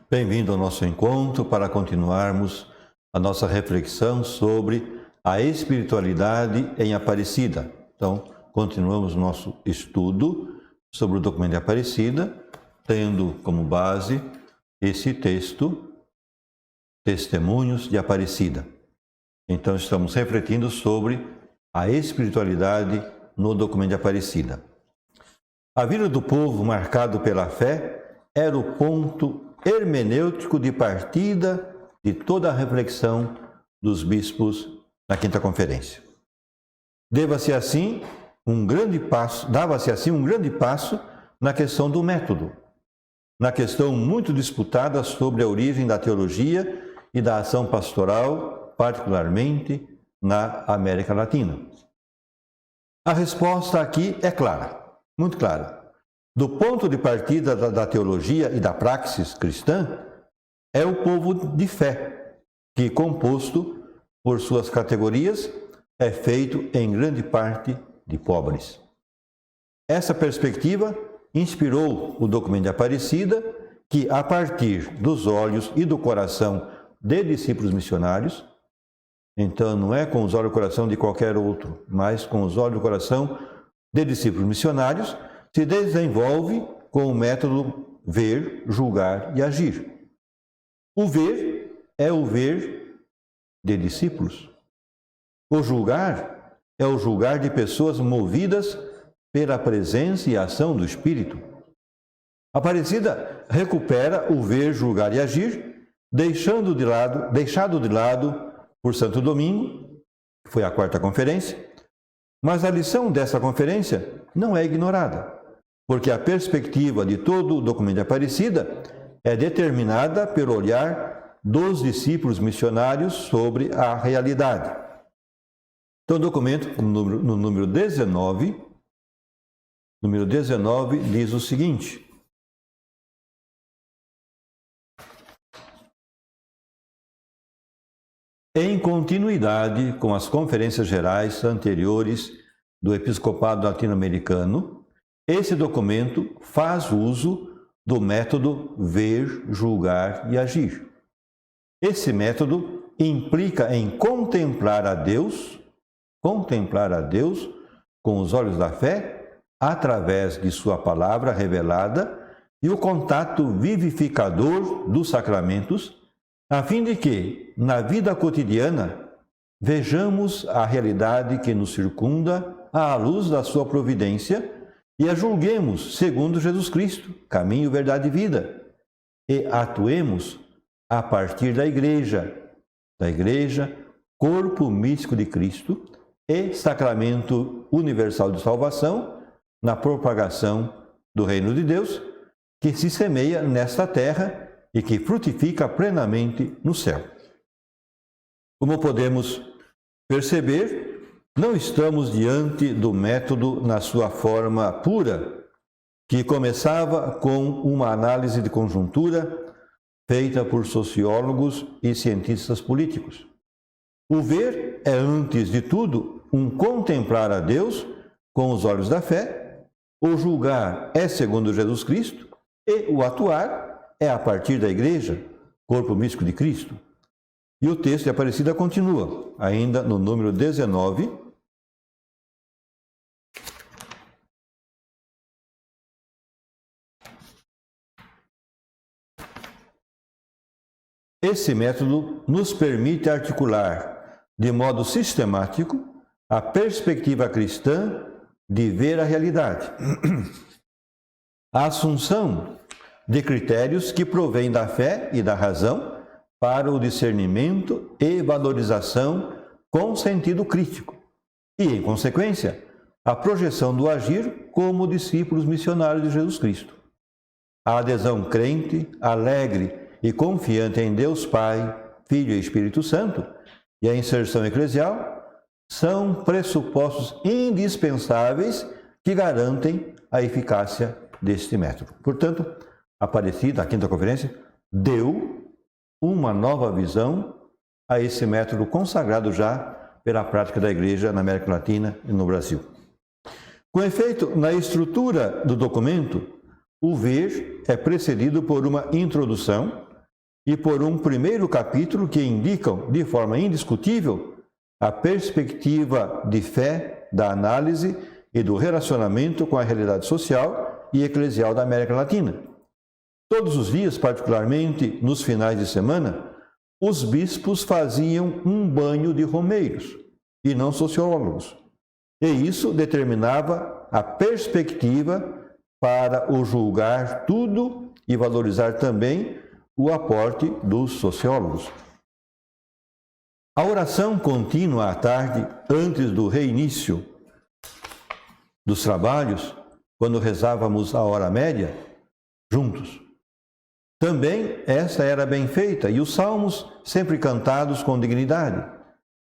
Bem-vindo ao nosso encontro para continuarmos a nossa reflexão sobre a espiritualidade em Aparecida. Então, continuamos nosso estudo sobre o documento de Aparecida, tendo como base esse texto, Testemunhos de Aparecida. Então, estamos refletindo sobre a espiritualidade no documento de Aparecida. A vida do povo marcado pela fé era o ponto hermenêutico de partida de toda a reflexão dos bispos na Quinta Conferência. Dava-se assim um grande passo na questão do método, na questão muito disputada sobre a origem da teologia e da ação pastoral, particularmente na América Latina. A resposta aqui é clara, muito clara. Do ponto de partida da teologia e da praxis cristã, é o povo de fé, que, composto por suas categorias, é feito em grande parte de pobres. Essa perspectiva inspirou o documento de Aparecida, que, a partir dos olhos e do coração de discípulos missionários, então não é com os olhos e o coração de qualquer outro, mas com os olhos e o coração de discípulos missionários, se desenvolve com o método ver, julgar e agir. O ver é o ver de discípulos. O julgar é o julgar de pessoas movidas pela presença e ação do Espírito. Aparecida recupera o ver, julgar e agir, deixado de lado por Santo Domingo, que foi a quarta conferência, mas a lição dessa conferência não é ignorada, porque a perspectiva de todo o documento de Aparecida é determinada pelo olhar dos discípulos missionários sobre a realidade. Então, o documento, no número 19, diz o seguinte: em continuidade com as conferências gerais anteriores do Episcopado Latino-Americano, esse documento faz uso do método ver, julgar e agir. Esse método implica em contemplar a Deus com os olhos da fé, através de sua palavra revelada e o contato vivificador dos sacramentos, a fim de que, na vida cotidiana, vejamos a realidade que nos circunda à luz da sua providência e a julguemos segundo Jesus Cristo, caminho, verdade e vida, e atuemos a partir da Igreja, corpo místico de Cristo e sacramento universal de salvação, na propagação do reino de Deus, que se semeia nesta terra e que frutifica plenamente no céu. Como podemos perceber, não estamos diante do método na sua forma pura, que começava com uma análise de conjuntura feita por sociólogos e cientistas políticos. O ver é, antes de tudo, um contemplar a Deus com os olhos da fé, o julgar é segundo Jesus Cristo e o atuar é a partir da Igreja, corpo místico de Cristo. E o texto de Aparecida continua, ainda no número 19. Esse método nos permite articular de modo sistemático a perspectiva cristã de ver a realidade. A assunção de critérios que provêm da fé e da razão para o discernimento e valorização com sentido crítico e, em consequência, a projeção do agir como discípulos missionários de Jesus Cristo. A adesão crente, alegre e confiante em Deus Pai, Filho e Espírito Santo e a inserção eclesial são pressupostos indispensáveis que garantem a eficácia deste método. Portanto, Aparecida, a Quinta Conferência, deu uma nova visão a esse método consagrado já pela prática da Igreja na América Latina e no Brasil. Com efeito, na estrutura do documento, o ver é precedido por uma introdução e por um primeiro capítulo que indicam de forma indiscutível a perspectiva de fé, da análise e do relacionamento com a realidade social e eclesial da América Latina. Todos os dias, particularmente nos finais de semana, os bispos faziam um banho de romeiros e não sociólogos. E isso determinava a perspectiva para o julgar tudo e valorizar também o aporte dos sociólogos. A oração contínua à tarde, antes do reinício dos trabalhos, quando rezávamos a hora média, juntos. Também essa era bem feita e os salmos sempre cantados com dignidade.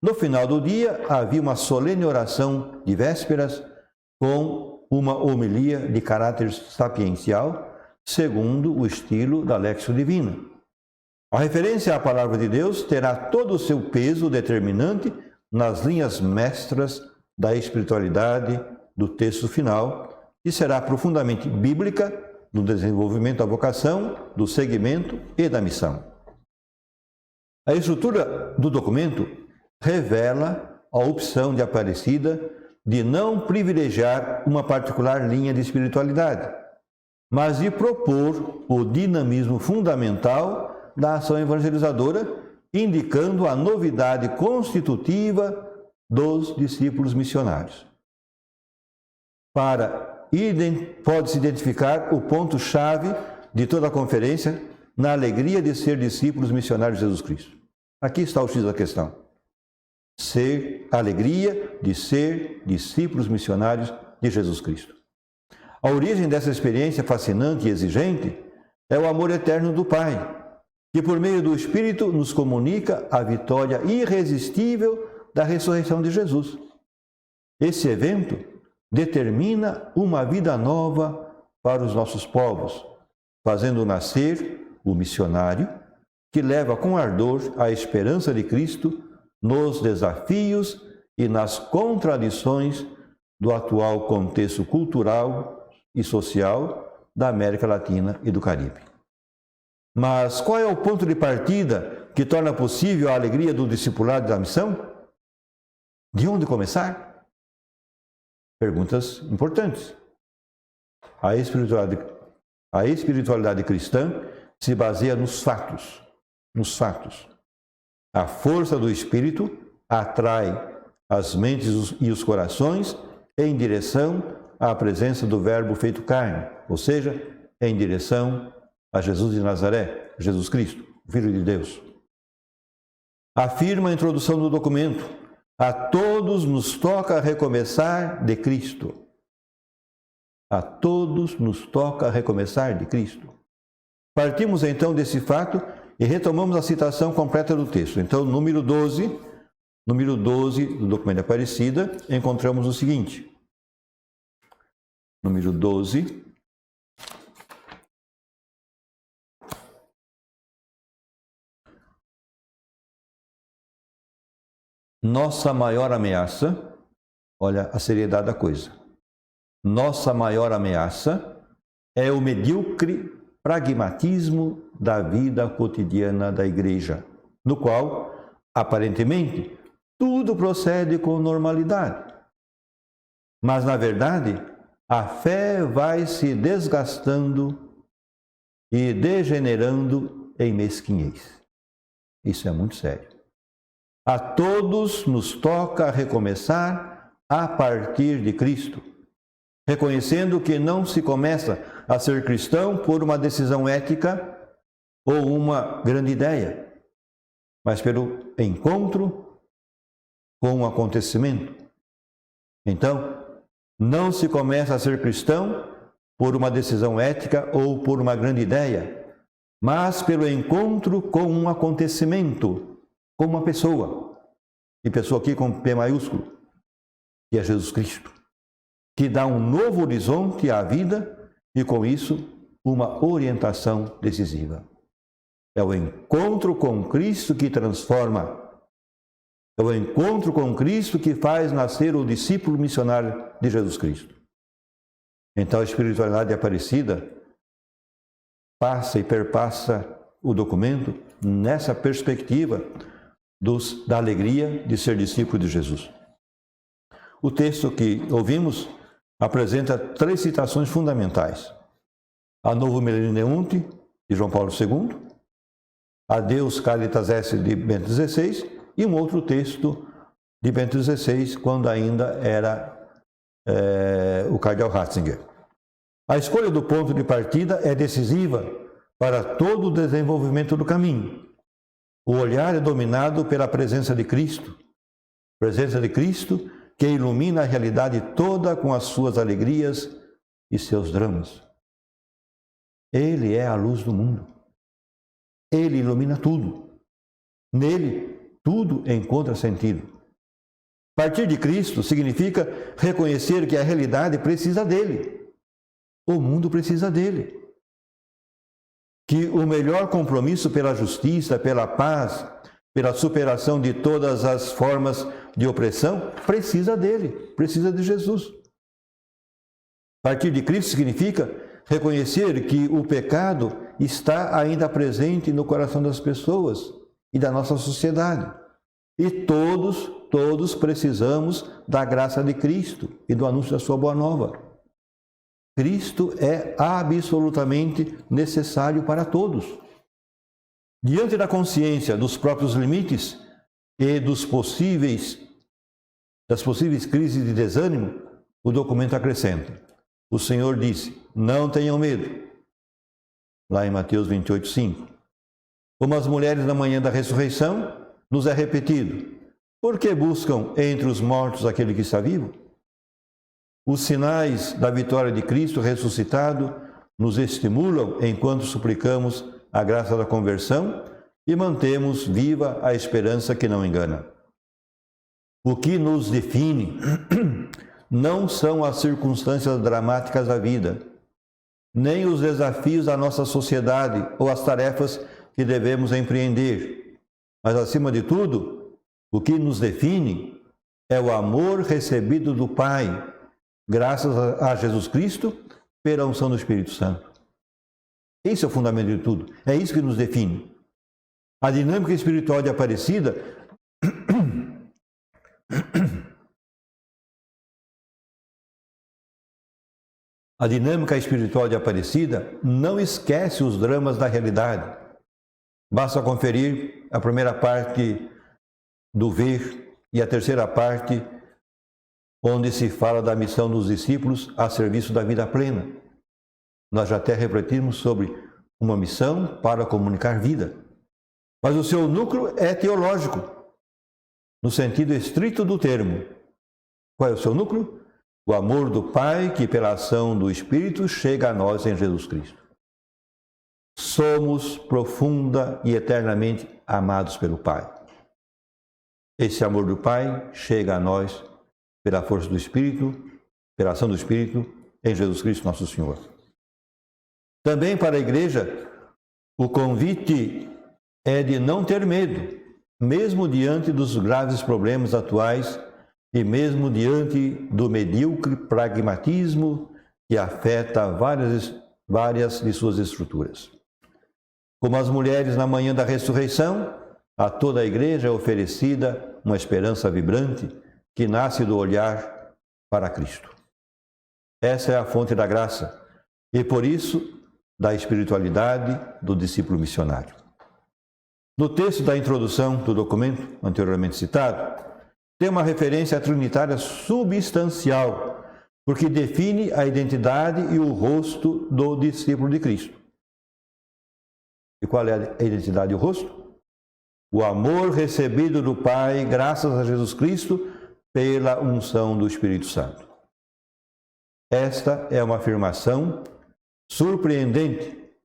No final do dia havia uma solene oração de vésperas com uma homilia de caráter sapiencial, segundo o estilo da Lectio Divina. A referência à palavra de Deus terá todo o seu peso determinante nas linhas mestras da espiritualidade do texto final, que será profundamente bíblica no desenvolvimento da vocação, do segmento e da missão. A estrutura do documento revela a opção de Aparecida de não privilegiar uma particular linha de espiritualidade, mas de propor o dinamismo fundamental da ação evangelizadora, indicando a novidade constitutiva dos discípulos missionários. Pode-se identificar o ponto-chave de toda a conferência na alegria de ser discípulos missionários de Jesus Cristo. Aqui está o X da questão. A alegria de ser discípulos missionários de Jesus Cristo. A origem dessa experiência fascinante e exigente é o amor eterno do Pai, que por meio do Espírito nos comunica a vitória irresistível da ressurreição de Jesus. Esse evento determina uma vida nova para os nossos povos, fazendo nascer o missionário que leva com ardor a esperança de Cristo nos desafios e nas contradições do atual contexto cultural e social da América Latina e do Caribe. Mas qual é o ponto de partida que torna possível a alegria do discipulado e da missão? De onde começar? Perguntas importantes. A espiritualidade cristã se baseia nos fatos. A força do Espírito atrai as mentes e os corações em direção à presença do Verbo feito carne, ou seja, em direção a Jesus de Nazaré, Jesus Cristo, o Filho de Deus. Afirma a introdução do documento: a todos nos toca recomeçar de Cristo. A todos nos toca recomeçar de Cristo. Partimos então desse fato e retomamos a citação completa do texto. Então, número 12 do documento de Aparecida, encontramos o seguinte. Número 12. Nossa maior ameaça, olha a seriedade da coisa. Nossa maior ameaça é o medíocre pragmatismo da vida cotidiana da Igreja, no qual, aparentemente, tudo procede com normalidade. Mas, na verdade, a fé vai se desgastando e degenerando em mesquinhez. Isso é muito sério. A todos nos toca recomeçar a partir de Cristo, reconhecendo que não se começa a ser cristão por uma decisão ética ou uma grande ideia, mas pelo encontro com um acontecimento. Então, não se começa a ser cristão por uma decisão ética ou por uma grande ideia, mas pelo encontro com um acontecimento, com uma pessoa, e pessoa aqui com P maiúsculo, que é Jesus Cristo, que dá um novo horizonte à vida e, com isso, uma orientação decisiva. É o encontro com Cristo que transforma. É o encontro com Cristo que faz nascer o discípulo missionário de Jesus Cristo. Então, a espiritualidade aparecida passa e perpassa o documento nessa perspectiva da alegria de ser discípulo de Jesus. O texto que ouvimos apresenta 3 citações fundamentais. A Novo Millennium Deunte, de João Paulo II, a Deus Caritas Est, de Bento XVI, e um outro texto de Bento XVI, quando ainda era o cardeal Ratzinger. A escolha do ponto de partida é decisiva para todo o desenvolvimento do caminho. O olhar é dominado pela presença de Cristo que ilumina a realidade toda com as suas alegrias e seus dramas. Ele é a luz do mundo. Ele ilumina tudo. Nele, tudo encontra sentido. Partir de Cristo significa reconhecer que a realidade precisa dele. O mundo precisa dele. Que o melhor compromisso pela justiça, pela paz, pela superação de todas as formas de opressão, precisa dele, precisa de Jesus. Partir de Cristo significa reconhecer que o pecado está ainda presente no coração das pessoas e da nossa sociedade. E todos precisamos da graça de Cristo e do anúncio da sua boa nova. Cristo é absolutamente necessário para todos. Diante da consciência dos próprios limites e das possíveis crises de desânimo, o documento acrescenta: o Senhor disse, não tenham medo. Lá em Mateus 28:5. Como as mulheres na manhã da ressurreição, nos é repetido: por que buscam entre os mortos aquele que está vivo? Os sinais da vitória de Cristo ressuscitado nos estimulam enquanto suplicamos a graça da conversão e mantemos viva a esperança que não engana. O que nos define não são as circunstâncias dramáticas da vida, nem os desafios da nossa sociedade ou as tarefas que devemos empreender, mas, acima de tudo, o que nos define é o amor recebido do Pai, graças a Jesus Cristo, pela unção do Espírito Santo. Esse é o fundamento de tudo. É isso que nos define. A dinâmica espiritual de Aparecida não esquece os dramas da realidade. Basta conferir a primeira parte do ver e a terceira parte, onde se fala da missão dos discípulos a serviço da vida plena. Nós já até refletimos sobre uma missão para comunicar vida. Mas o seu núcleo é teológico, no sentido estrito do termo. Qual é o seu núcleo? O amor do Pai que, pela ação do Espírito, chega a nós em Jesus Cristo. Somos profunda e eternamente amados pelo Pai. Esse amor do Pai chega a nós pela força do Espírito, pela ação do Espírito, em Jesus Cristo nosso Senhor. Também para a Igreja, o convite é de não ter medo, mesmo diante dos graves problemas atuais e mesmo diante do medíocre pragmatismo que afeta várias de suas estruturas. Como as mulheres na manhã da ressurreição, a toda a Igreja é oferecida uma esperança vibrante que nasce do olhar para Cristo. Essa é a fonte da graça e, por isso, da espiritualidade do discípulo missionário. No texto da introdução do documento anteriormente citado, tem uma referência trinitária substancial, porque define a identidade e o rosto do discípulo de Cristo. E qual é a identidade e o rosto? O amor recebido do Pai, graças a Jesus Cristo, pela unção do Espírito Santo. Esta é uma afirmação surpreendente,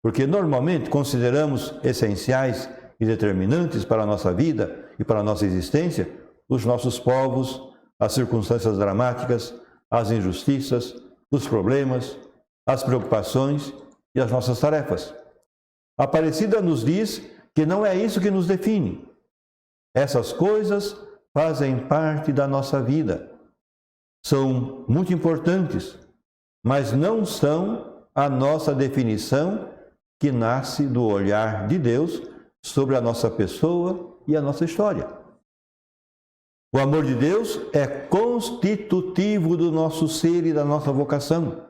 porque normalmente consideramos essenciais e determinantes para a nossa vida e para a nossa existência os nossos povos, as circunstâncias dramáticas, as injustiças, os problemas, as preocupações e as nossas tarefas. A Aparecida nos diz que não é isso que nos define. Essas coisas fazem parte da nossa vida. São muito importantes, mas não são a nossa definição que nasce do olhar de Deus sobre a nossa pessoa e a nossa história. O amor de Deus é constitutivo do nosso ser e da nossa vocação.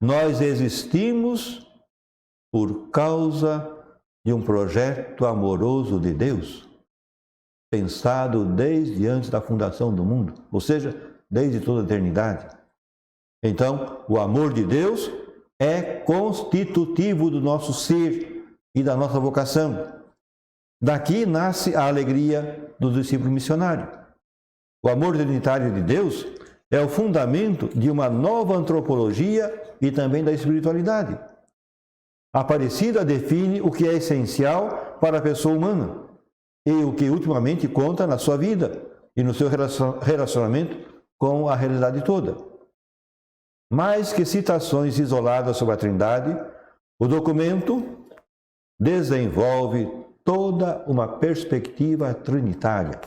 Nós existimos por causa de um projeto amoroso de Deus, pensado desde antes da fundação do mundo, ou seja, desde toda a eternidade. Então, o amor de Deus é constitutivo do nosso ser e da nossa vocação. Daqui nasce a alegria do discípulo missionário. O amor trinitário de Deus é o fundamento de uma nova antropologia e também da espiritualidade. A Aparecida define o que é essencial para a pessoa humana e o que ultimamente conta na sua vida e no seu relacionamento com a realidade toda. Mais que citações isoladas sobre a Trindade, o documento desenvolve toda uma perspectiva trinitária.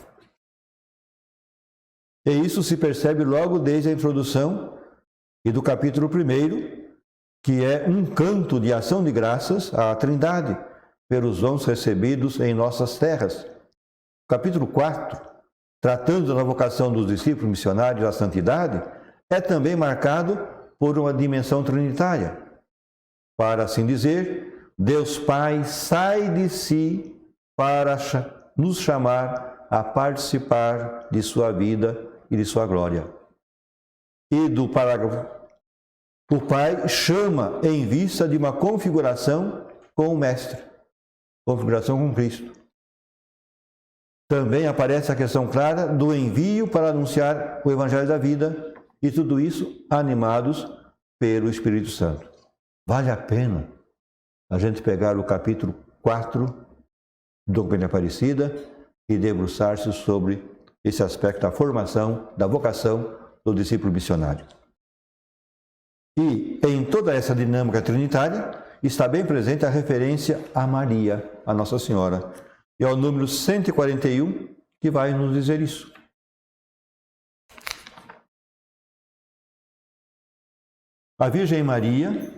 E isso se percebe logo desde a introdução e do capítulo 1, que é um canto de ação de graças à Trindade pelos dons recebidos em nossas terras. Capítulo 4, tratando da vocação dos discípulos missionários à santidade, é também marcado por uma dimensão trinitária. Para assim dizer, Deus Pai sai de si para nos chamar a participar de sua vida e de sua glória. E do parágrafo, o Pai chama em vista de uma configuração com o Mestre, configuração com Cristo. Também aparece a questão clara do envio para anunciar o Evangelho da vida, e tudo isso animados pelo Espírito Santo. Vale a pena a gente pegar o capítulo 4 do documento de Aparecida e debruçar-se sobre esse aspecto da formação, da vocação do discípulo missionário. E em toda essa dinâmica trinitária está bem presente a referência a Maria, a Nossa Senhora. E é o número 141 que vai nos dizer isso. A Virgem Maria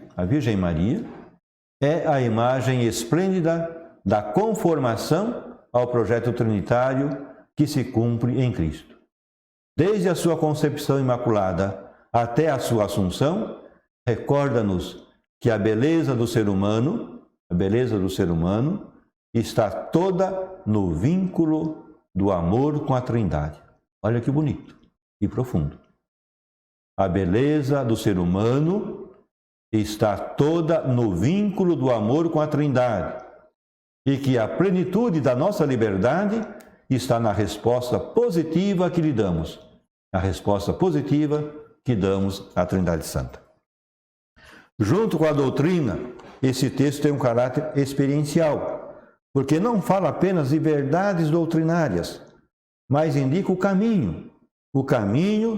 é a imagem esplêndida da conformação ao projeto trinitário que se cumpre em Cristo. Desde a sua concepção imaculada até a sua assunção, recorda-nos que a beleza do ser humano está toda no vínculo do amor com a Trindade. Olha que bonito e profundo. A beleza do ser humano está toda no vínculo do amor com a Trindade e que a plenitude da nossa liberdade está na resposta positiva que lhe damos, a resposta positiva que damos à Trindade Santa. Junto com a doutrina, esse texto tem um caráter experiencial, porque não fala apenas de verdades doutrinárias, mas indica o caminho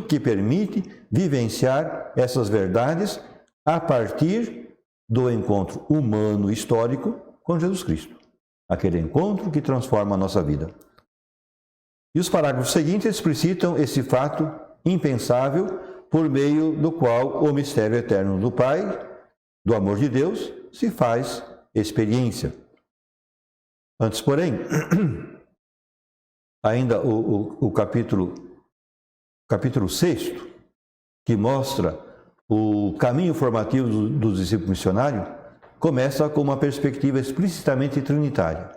que permite vivenciar essas verdades a partir do encontro humano histórico com Jesus Cristo, aquele encontro que transforma a nossa vida. E os parágrafos seguintes explicitam esse fato impensável por meio do qual o mistério eterno do Pai, do amor de Deus, se faz experiência. Antes, porém, ainda o capítulo 6, que mostra o caminho formativo dos discípulos missionários, começa com uma perspectiva explicitamente trinitária.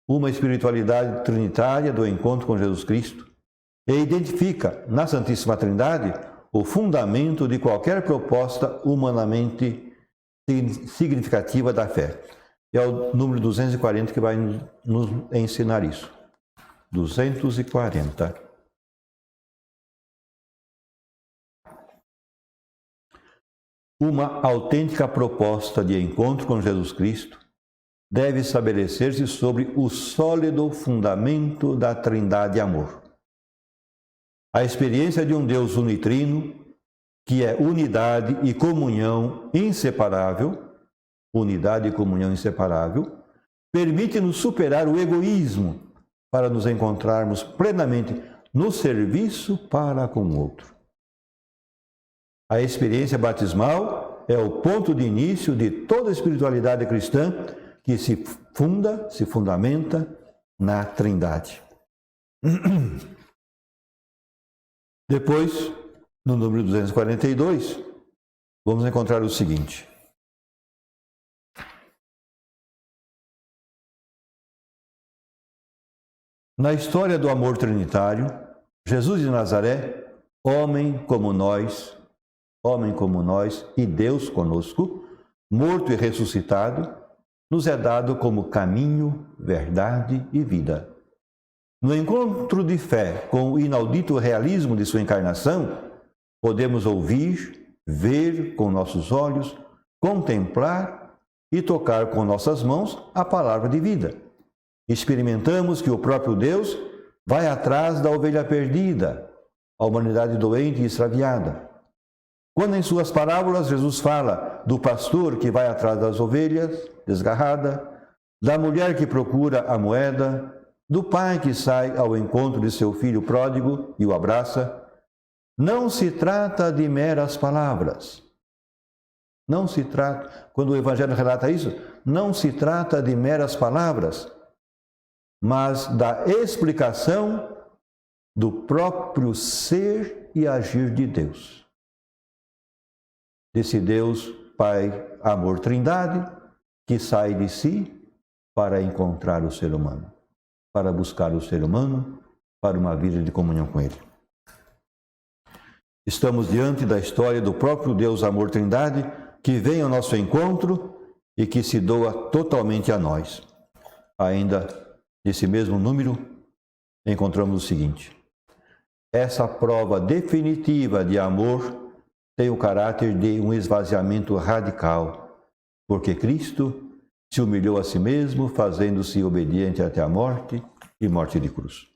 Uma espiritualidade trinitária do encontro com Jesus Cristo e identifica na Santíssima Trindade o fundamento de qualquer proposta humanamente significativa da fé. É o número 240 que vai nos ensinar isso. 240. Uma autêntica proposta de encontro com Jesus Cristo deve estabelecer-se sobre o sólido fundamento da Trindade Amor. A experiência de um Deus unitrino, que é unidade e comunhão inseparável, permite-nos superar o egoísmo para nos encontrarmos plenamente no serviço para com o outro. A experiência batismal é o ponto de início de toda a espiritualidade cristã que se fundamenta na Trindade. Depois, no número 242, vamos encontrar o seguinte. Na história do amor trinitário, Jesus de Nazaré, homem como nós e Deus conosco, morto e ressuscitado, nos é dado como caminho, verdade e vida. No encontro de fé com o inaudito realismo de sua encarnação, podemos ouvir, ver com nossos olhos, contemplar e tocar com nossas mãos a palavra de vida. Experimentamos que o próprio Deus vai atrás da ovelha perdida, a humanidade doente e extraviada. Quando em suas parábolas Jesus fala do pastor que vai atrás das ovelhas, desgarrada, da mulher que procura a moeda, do pai que sai ao encontro de seu filho pródigo e o abraça, não se trata de meras palavras. Não se trata, quando o Evangelho relata isso, não se trata de meras palavras, mas da explicação do próprio ser e agir de Deus. Desse Deus, Pai, Amor, Trindade, que sai de si para encontrar o ser humano, para buscar o ser humano, para uma vida de comunhão com Ele. Estamos diante da história do próprio Deus, Amor, Trindade, que vem ao nosso encontro e que se doa totalmente a nós. Ainda nesse mesmo número, encontramos o seguinte: essa prova definitiva de amor tem o caráter de um esvaziamento radical, porque Cristo se humilhou a si mesmo, fazendo-se obediente até a morte e morte de cruz.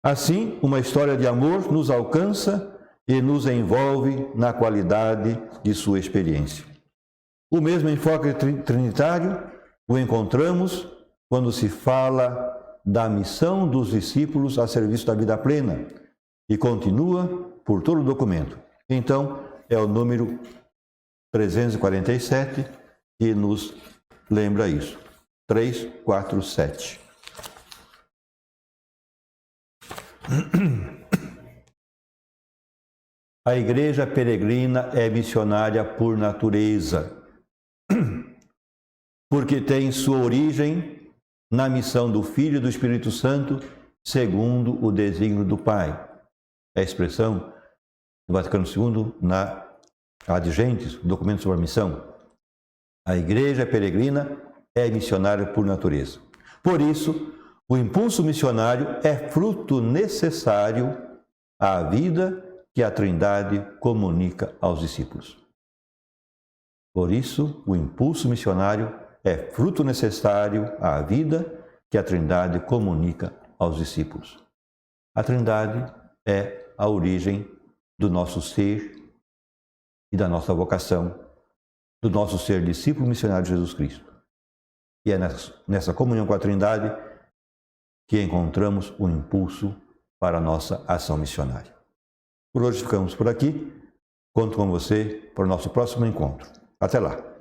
Assim, uma história de amor nos alcança e nos envolve na qualidade de sua experiência. O mesmo enfoque trinitário o encontramos quando se fala da missão dos discípulos a serviço da vida plena e continua por todo o documento. Então, é o número 347 que nos lembra isso. 347. A igreja peregrina é missionária por natureza, porque tem sua origem na missão do Filho e do Espírito Santo, segundo o desígnio do Pai. É a expressão do Vaticano II na Ad Gentes, documento sobre a missão. A igreja peregrina é missionária por natureza. Por isso, o impulso missionário é fruto necessário à vida que a Trindade comunica aos discípulos. Por isso, o impulso missionário é fruto necessário à vida que a Trindade comunica aos discípulos. A Trindade é a origem do nosso ser e da nossa vocação, do nosso ser discípulo missionário de Jesus Cristo. E é nessa comunhão com a Trindade que encontramos o impulso para a nossa ação missionária. Por hoje ficamos por aqui. Conto com você para o nosso próximo encontro. Até lá!